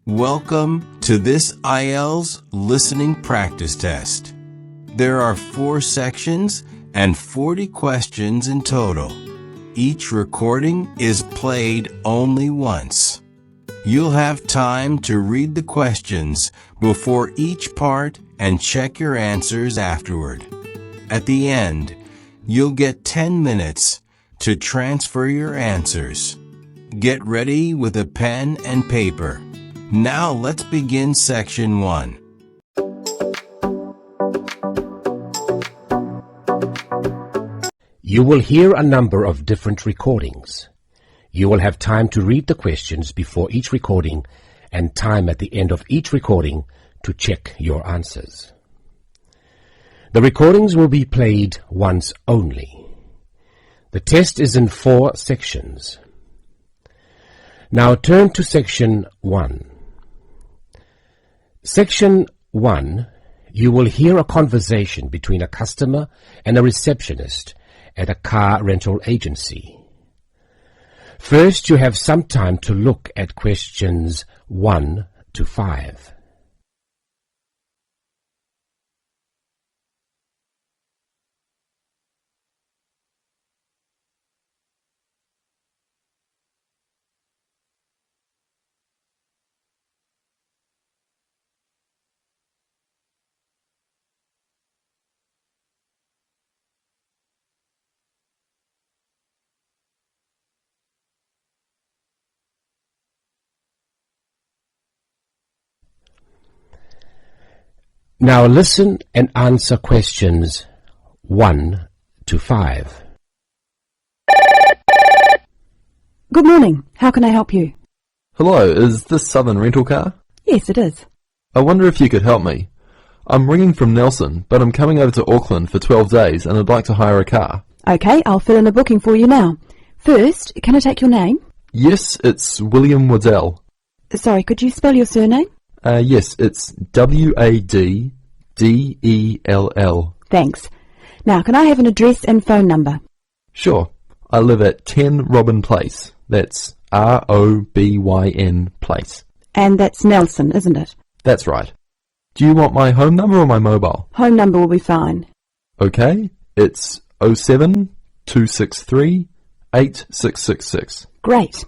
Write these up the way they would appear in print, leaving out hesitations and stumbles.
Welcome to this IELTS listening practice test. There are 4 sections and 40 questions in total. Each recording is played only once. You'll have time to read the questions before each part and check your answers afterward. At the end, you'll get 10 minutes to transfer your answers. Get ready with a pen and paper. Now let's begin section 1. You will hear a number of different recordings. You will have time to read the questions before each recording and time at the end of each recording to check your answers. The recordings will be played once only. The test is in 4 sections. Now turn to section 1. Section 1, you will hear a conversation between a customer and a receptionist at a car rental agency. First, you have some time to look at questions 1 to 5. Now listen and answer questions 1 to 5. Good morning. How can I help you? Hello, is this Southern Rental Car? Yes, it is. I wonder if you could help me. I'm ringing from Nelson, but I'm coming over to Auckland for 12 days and I'd like to hire a car. Okay, I'll fill in a booking for you now. First, can I take your name? Yes, it's William Waddell. Sorry, could you spell your surname? Yes, it's Waddell. Thanks. Now, can I have an address and phone number? Sure. I live at 10 Robin Place. That's Robyn Place. And that's Nelson, isn't it? That's right. Do you want my home number or my mobile? Home number will be fine. Okay, it's 07 263 8666. Great.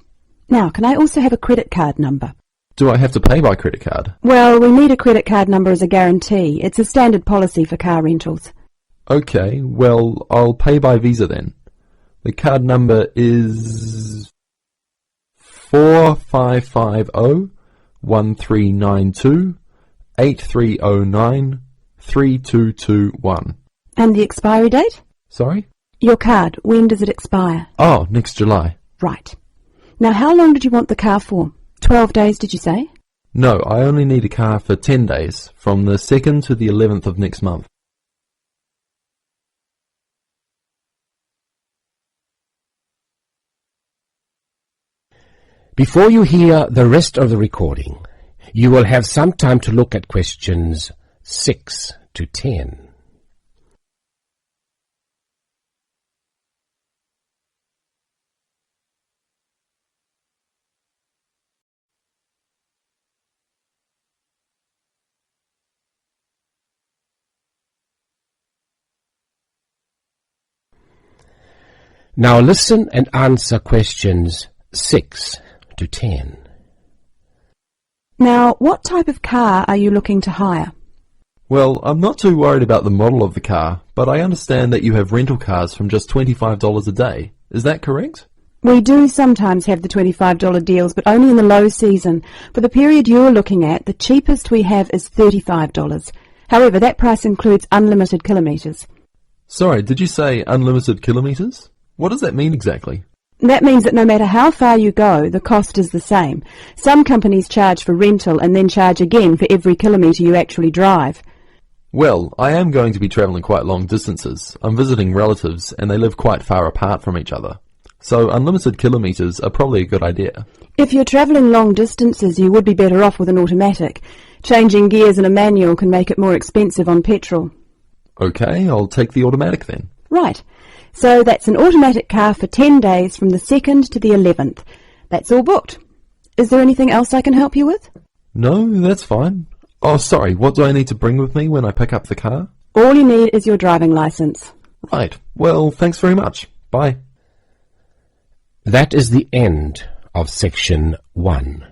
Now, can I also have a credit card number? Do I have to pay by credit card? Well, we need a credit card number as a guarantee. It's a standard policy for car rentals. Okay, well, I'll pay by Visa then. The card number is 4550-1392-8309-3221. And the expiry date? Sorry? Your card, when does it expire? Oh, next July. Right. Now, how long did you want the car for? 12 days, did you say? No, I only need a car for 10 days, from the 2nd to the 11th of next month. Before you hear the rest of the recording, you will have some time to look at questions 6 to 10. Now listen and answer questions 6 to 10. Now, what type of car are you looking to hire? Well, I'm not too worried about the model of the car, but I understand that you have rental cars from just $25 a day. Is that correct? We do sometimes have the $25 deals, but only in the low season. For the period you're looking at, the cheapest we have is $35. However, that price includes unlimited kilometres. Sorry, did you say unlimited kilometres? What does that mean exactly? That means that no matter how far you go, the cost is the same. Some companies charge for rental and then charge again for every kilometre you actually drive. Well, I am going to be travelling quite long distances. I'm visiting relatives and they live quite far apart from each other. So unlimited kilometres are probably a good idea. If you're travelling long distances, you would be better off with an automatic. Changing gears in a manual can make it more expensive on petrol. Okay, I'll take the automatic then. Right. So that's an automatic car for 10 days from the 2nd to the 11th. That's all booked. Is there anything else I can help you with? No, that's fine. Oh, sorry, what do I need to bring with me when I pick up the car? All you need is your driving licence. Right, well, thanks very much. Bye. That is the end of section 1.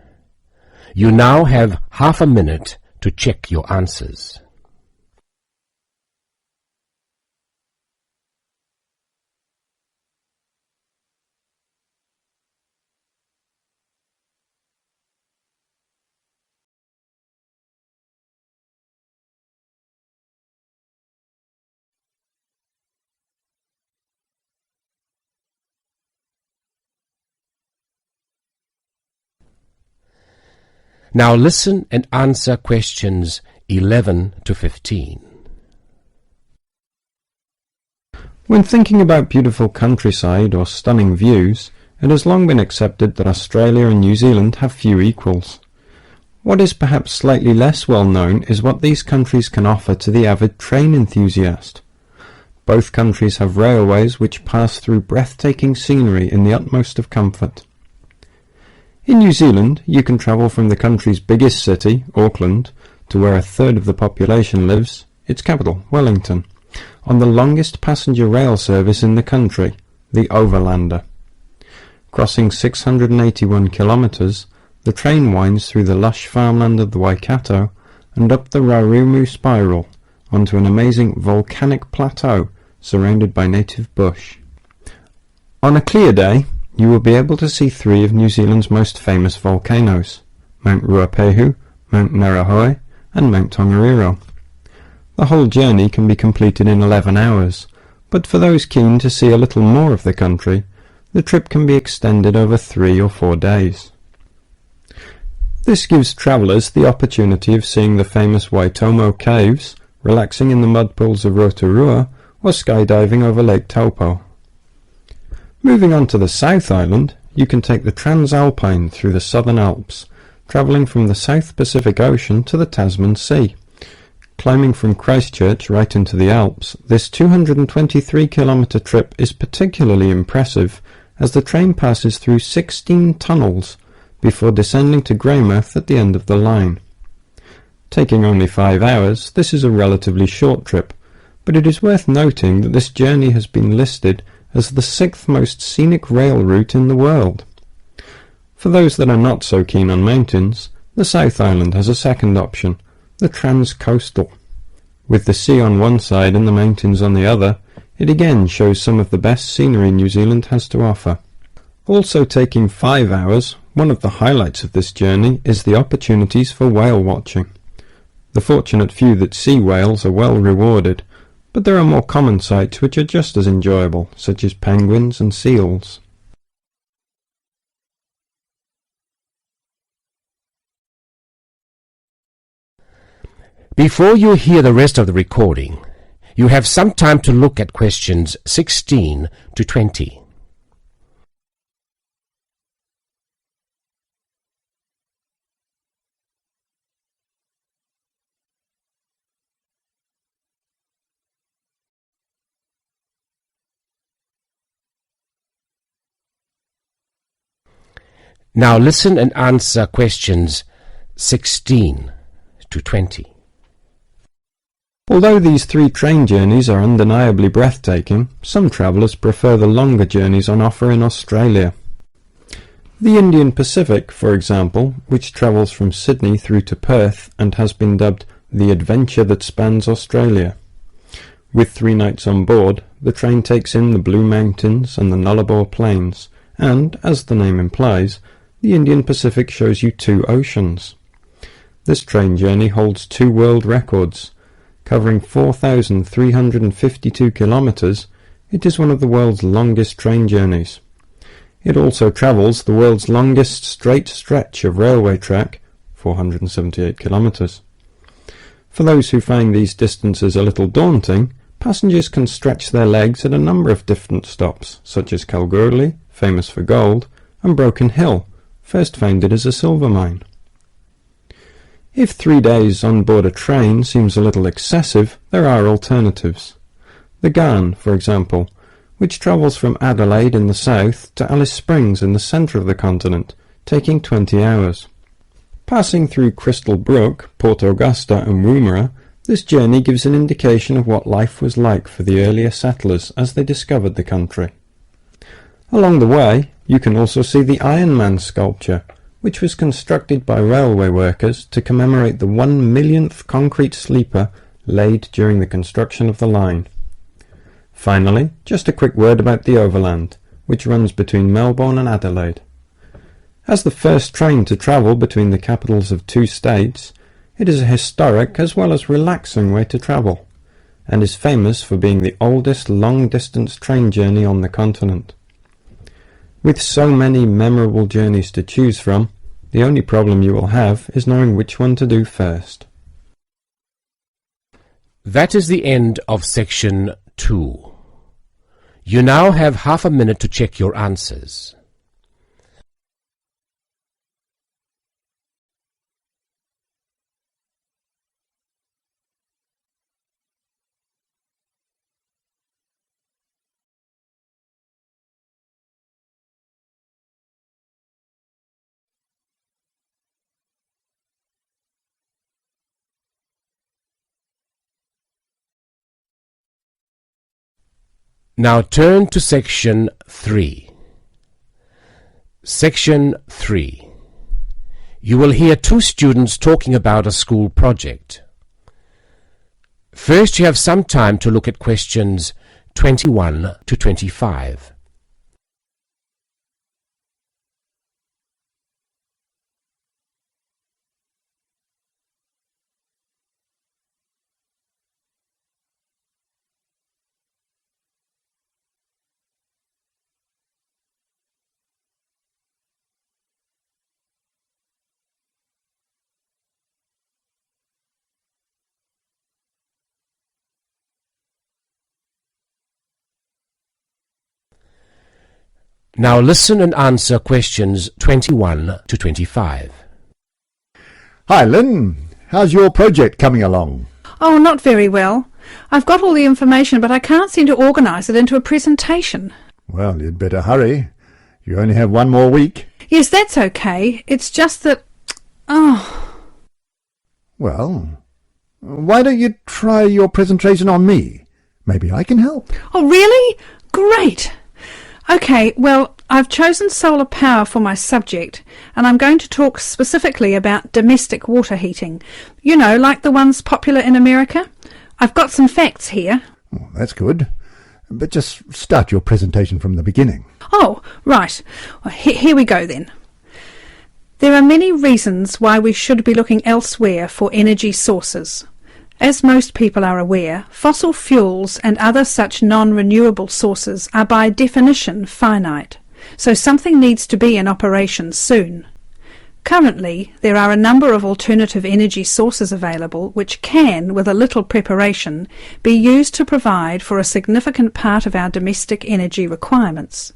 You now have half a minute to check your answers. Now listen and answer questions 11 to 15. When thinking about beautiful countryside or stunning views, it has long been accepted that Australia and New Zealand have few equals. What is perhaps slightly less well known is what these countries can offer to the avid train enthusiast. Both countries have railways which pass through breathtaking scenery in the utmost of comfort. In New Zealand, you can travel from the country's biggest city, Auckland, to where a third of the population lives, its capital, Wellington, on the longest passenger rail service in the country, the Overlander. Crossing 681 kilometres, the train winds through the lush farmland of the Waikato and up the Raurumu spiral onto an amazing volcanic plateau surrounded by native bush. On a clear day, you will be able to see 3 of New Zealand's most famous volcanoes, Mount Ruapehu, Mount Narahoe and Mount Tongariro. The whole journey can be completed in 11 hours, but for those keen to see a little more of the country, the trip can be extended over 3 or 4 days. This gives travellers the opportunity of seeing the famous Waitomo caves, relaxing in the mud pools of Rotorua, or skydiving over Lake Taupo. Moving on to the South Island, you can take the Transalpine through the Southern Alps, travelling from the South Pacific Ocean to the Tasman Sea. Climbing from Christchurch right into the Alps, this 223-kilometre trip is particularly impressive as the train passes through 16 tunnels before descending to Greymouth at the end of the line. Taking only 5 hours, this is a relatively short trip, but it is worth noting that this journey has been listed as the 6th most scenic rail route in the world. For those that are not so keen on mountains, the South Island has a second option, the Transcoastal. With the sea on one side and the mountains on the other, it again shows some of the best scenery New Zealand has to offer. Also taking 5 hours, one of the highlights of this journey is the opportunities for whale watching. The fortunate few that see whales are well rewarded, but there are more common sights which are just as enjoyable, such as penguins and seals. Before you hear the rest of the recording, you have some time to look at questions 16 to 20. Now listen and answer questions 16 to 20. Although these 3 train journeys are undeniably breathtaking, some travellers prefer the longer journeys on offer in Australia. The Indian Pacific, for example, which travels from Sydney through to Perth and has been dubbed the adventure that spans Australia. With 3 nights on board, the train takes in the Blue Mountains and the Nullarbor Plains, and, as the name implies, the Indian Pacific shows you 2 oceans. This train journey holds 2 world records. Covering 4,352 kilometres, it is one of the world's longest train journeys. It also travels the world's longest straight stretch of railway track, 478 kilometres. For those who find these distances a little daunting, passengers can stretch their legs at a number of different stops, such as Kalgoorlie, famous for gold, and Broken Hill, first founded as a silver mine. If 3 days on board a train seems a little excessive, there are alternatives. The Ghan, for example, which travels from Adelaide in the south to Alice Springs in the centre of the continent, taking 20 hours. Passing through Crystal Brook, Port Augusta and Woomera, this journey gives an indication of what life was like for the earlier settlers as they discovered the country. Along the way, you can also see the Iron Man sculpture, which was constructed by railway workers to commemorate the 1 millionth concrete sleeper laid during the construction of the line. Finally, just a quick word about the Overland, which runs between Melbourne and Adelaide. As the first train to travel between the capitals of two states, it is a historic as well as relaxing way to travel, and is famous for being the oldest long-distance train journey on the continent. With so many memorable journeys to choose from, the only problem you will have is knowing which one to do first. That is the end of section 2. You now have half a minute to check your answers. Now turn to section 3. Section 3. You will hear two students talking about a school project. First, you have some time to look at questions 21 to 25. Now listen and answer questions 21 to 25. Hi, Lynn. How's your project coming along? Oh, not very well. I've got all the information, but I can't seem to organise it into a presentation. Well, you'd better hurry. You only have one more week. Yes, that's okay. It's just that... Well, why don't you try your presentation on me? Maybe I can help. Oh, really? Great! Okay, well, I've chosen solar power for my subject, and I'm going to talk specifically about domestic water heating. You know, like the ones popular in America. I've got some facts here. Oh, that's good. But just start your presentation from the beginning. Oh, right. Well, here we go then. There are many reasons why we should be looking elsewhere for energy sources. As most people are aware, fossil fuels and other such non-renewable sources are by definition finite, so something needs to be in operation soon. Currently, there are a number of alternative energy sources available which can, with a little preparation, be used to provide for a significant part of our domestic energy requirements.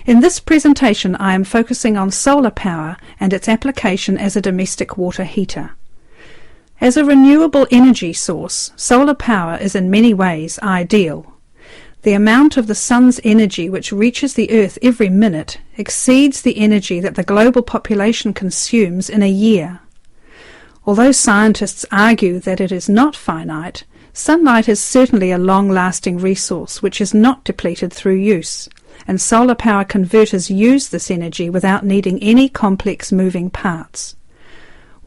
In this presentation, I am focusing on solar power and its application as a domestic water heater. As a renewable energy source, solar power is in many ways ideal. The amount of the sun's energy which reaches the earth every minute exceeds the energy that the global population consumes in a year. Although scientists argue that it is not finite, sunlight is certainly a long-lasting resource which is not depleted through use, and solar power converters use this energy without needing any complex moving parts.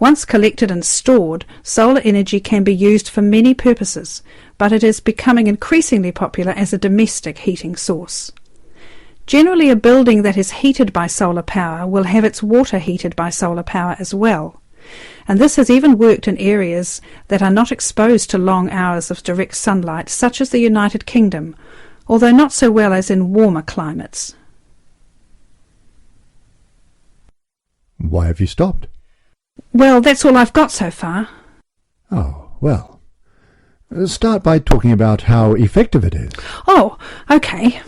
Once collected and stored, solar energy can be used for many purposes, but it is becoming increasingly popular as a domestic heating source. Generally, a building that is heated by solar power will have its water heated by solar power as well, and this has even worked in areas that are not exposed to long hours of direct sunlight, such as the United Kingdom, although not so well as in warmer climates. Why have you stopped? Well, that's all I've got so far. Oh, well. Start by talking about how effective it is. Oh, okay.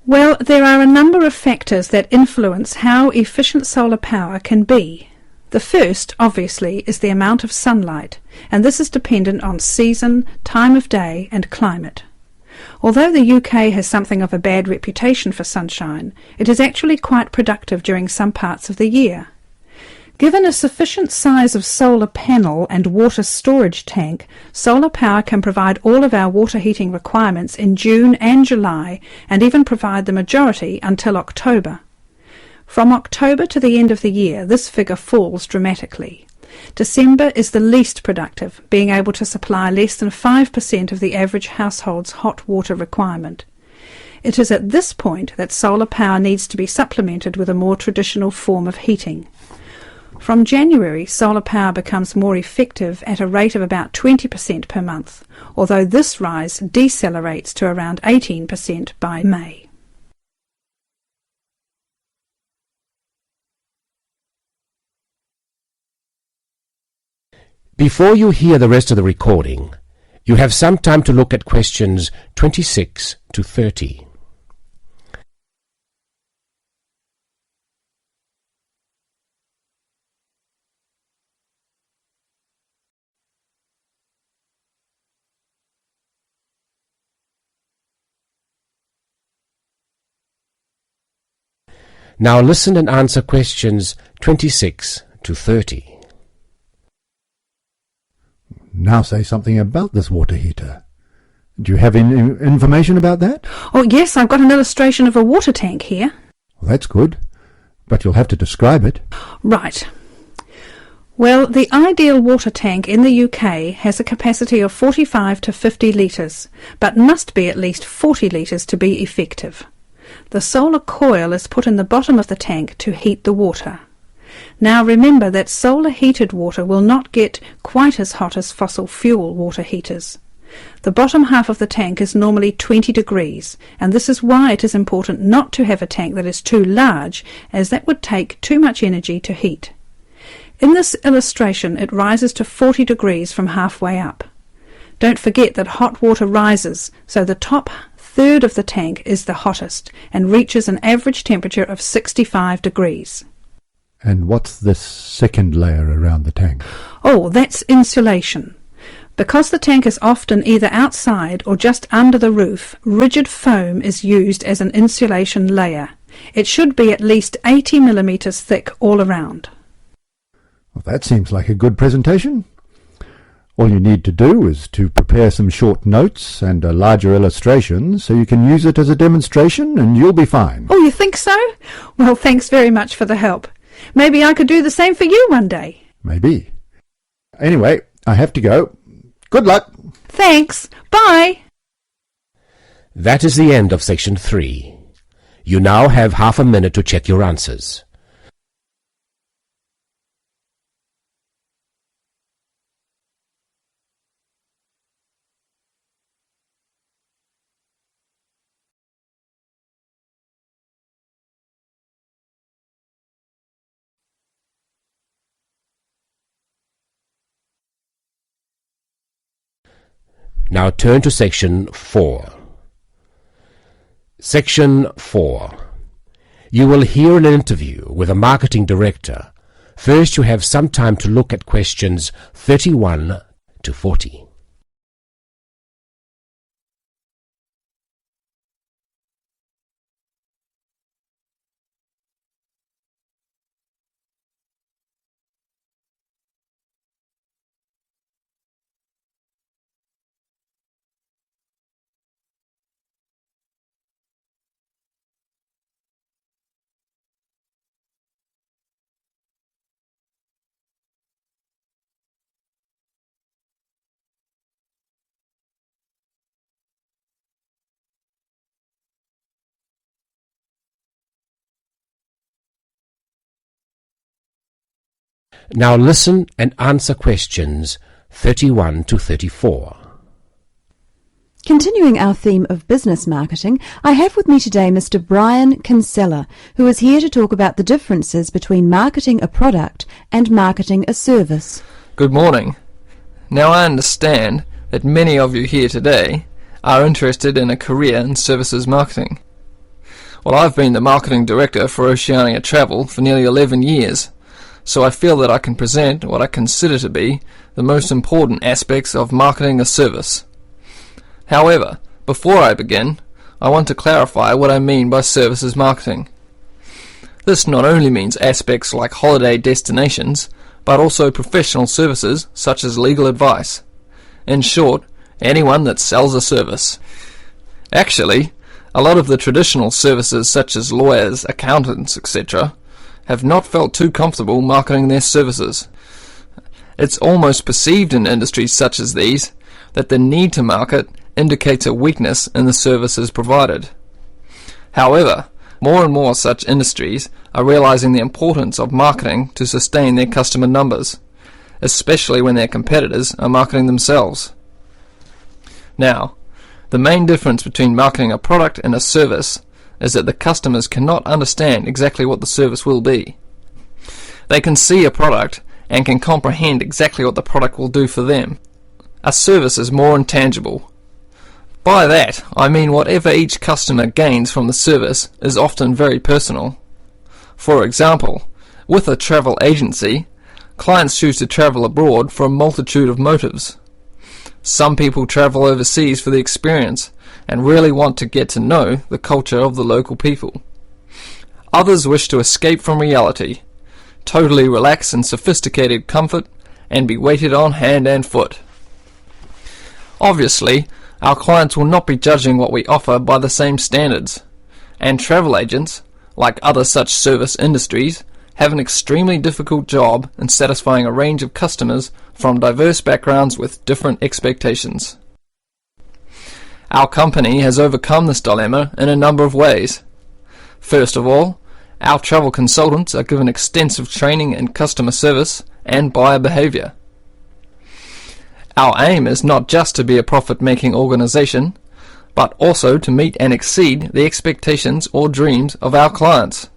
Well, there are a number of factors that influence how efficient solar power can be. The first, obviously, is the amount of sunlight, and this is dependent on season, time of day, and climate. Although the UK has something of a bad reputation for sunshine, it is actually quite productive during some parts of the year. Given a sufficient size of solar panel and water storage tank, solar power can provide all of our water heating requirements in June and July, and even provide the majority until October. From October to the end of the year, this figure falls dramatically. December is the least productive, being able to supply less than 5% of the average household's hot water requirement. It is at this point that solar power needs to be supplemented with a more traditional form of heating. From January, solar power becomes more effective at a rate of about 20% per month, although this rise decelerates to around 18% by May. Before you hear the rest of the recording, you have some time to look at questions 26 to 30. Now listen and answer questions 26 to 30. Now say something about this water heater. Do you have any information about that? Oh yes, I've got an illustration of a water tank here. Well, that's good, but you'll have to describe it. Right. Well, the ideal water tank in the UK has a capacity of 45 to 50 litres, but must be at least 40 litres to be effective. The solar coil is put in the bottom of the tank to heat the water. Now remember that solar heated water will not get quite as hot as fossil fuel water heaters. The bottom half of the tank is normally 20 degrees, and this is why it is important not to have a tank that is too large, as that would take too much energy to heat. In this illustration it rises to 40 degrees from halfway up. Don't forget that hot water rises, so the top third of the tank is the hottest and reaches an average temperature of 65 degrees. And what's this second layer around the tank? Oh, that's insulation. Because the tank is often either outside or just under the roof, rigid foam is used as an insulation layer. It should be at least 80 millimetres thick all around. Well, that seems like a good presentation. All you need to do is to prepare some short notes and a larger illustration so you can use it as a demonstration and you'll be fine. Oh, you think so? Well, thanks very much for the help. Maybe I could do the same for you one day. Maybe. Anyway, I have to go. Good luck. Thanks. Bye. That is the end of section 3. You now have half a minute to check your answers. Now turn to section 4. Section 4. You will hear an interview with a marketing director. First, you have some time to look at questions 31 to 40. Now listen and answer questions 31 to 34. Continuing our theme of business marketing, I have with me today Mr. Brian Kinsella, who is here to talk about the differences between marketing a product and marketing a service. Good morning. Now I understand that many of you here today are interested in a career in services marketing. Well, I've been the marketing director for Oceania Travel for nearly 11 years, so I feel that I can present what I consider to be the most important aspects of marketing a service. However, before I begin, I want to clarify what I mean by services marketing. This not only means aspects like holiday destinations, but also professional services such as legal advice. In short, anyone that sells a service. Actually, a lot of the traditional services such as lawyers, accountants, etc. have not felt too comfortable marketing their services. It's almost perceived in industries such as these that the need to market indicates a weakness in the services provided. However, more and more such industries are realizing the importance of marketing to sustain their customer numbers, especially when their competitors are marketing themselves. Now, the main difference between marketing a product and a service is that the customers cannot understand exactly what the service will be. They can see a product and can comprehend exactly what the product will do for them. A service is more intangible. By that, I mean whatever each customer gains from the service is often very personal. For example, with a travel agency, clients choose to travel abroad for a multitude of motives. Some people travel overseas for the experience and really want to get to know the culture of the local people. Others wish to escape from reality, totally relax in sophisticated comfort, and be waited on hand and foot. Obviously, our clients will not be judging what we offer by the same standards, and travel agents, like other such service industries, have an extremely difficult job in satisfying a range of customers from diverse backgrounds with different expectations. Our company has overcome this dilemma in a number of ways. First of all, our travel consultants are given extensive training in customer service and buyer behavior. Our aim is not just to be a profit-making organization, but also to meet and exceed the expectations or dreams of our clients.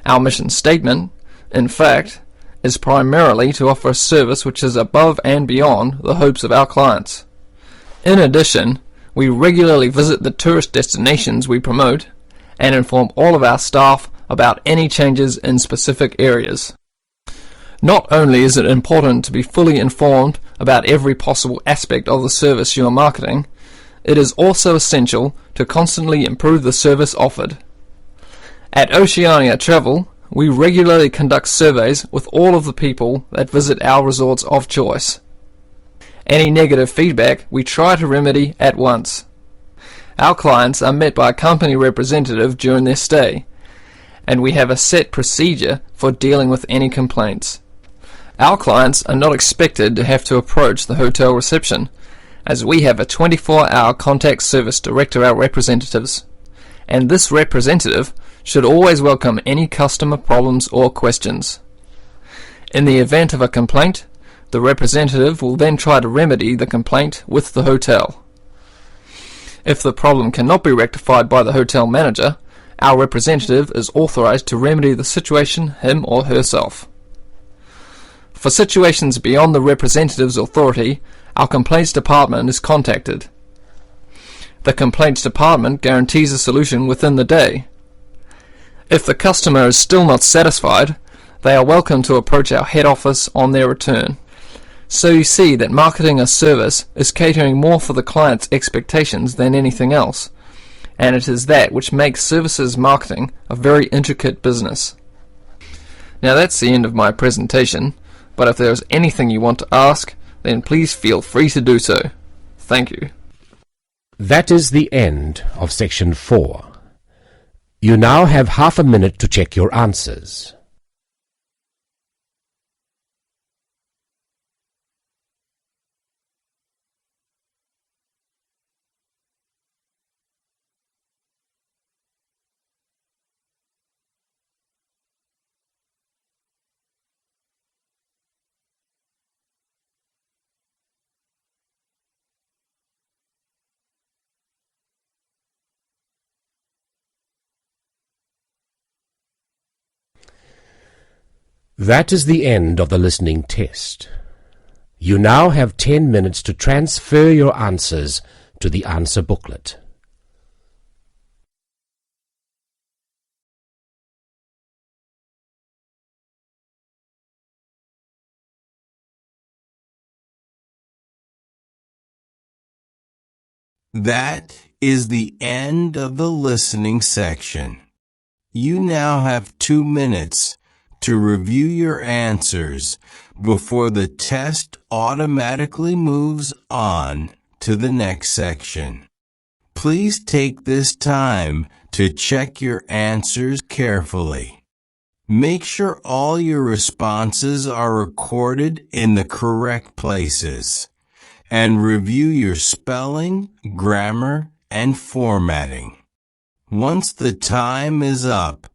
Our mission statement, in fact, is primarily to offer a service which is above and beyond the hopes of our clients. In addition, we regularly visit the tourist destinations we promote and inform all of our staff about any changes in specific areas. Not only is it important to be fully informed about every possible aspect of the service you are marketing, it is also essential to constantly improve the service offered. At Oceania Travel, we regularly conduct surveys with all of the people that visit our resorts of choice. Any negative feedback we try to remedy at once. Our clients are met by a company representative during their stay, and we have a set procedure for dealing with any complaints. Our clients are not expected to have to approach the hotel reception, as we have a 24-hour contact service direct to our representatives, and this representative should always welcome any customer problems or questions. In the event of a complaint, the representative will then try to remedy the complaint with the hotel. If the problem cannot be rectified by the hotel manager, our representative is authorized to remedy the situation him or herself. For situations beyond the representative's authority, our complaints department is contacted. The complaints department guarantees a solution within the day. If the customer is still not satisfied, they are welcome to approach our head office on their return. So you see that marketing a service is catering more for the client's expectations than anything else, and it is that which makes services marketing a very intricate business. Now that's the end of my presentation, but if there is anything you want to ask, then please feel free to do so. Thank you. That is the end of section 4. You now have half a minute to check your answers. That is the end of the listening test. You now have 10 minutes to transfer your answers to the answer booklet. That is the end of the listening section. You now have 2 minutes to review your answers before the test automatically moves on to the next section. Please take this time to check your answers carefully. Make sure all your responses are recorded in the correct places, and review your spelling, grammar, and formatting. Once the time is up,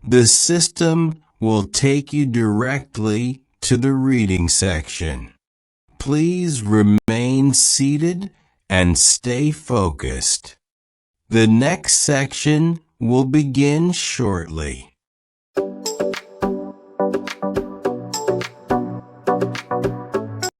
the system will take you directly to the reading section. Please remain seated and stay focused. The next section will begin shortly.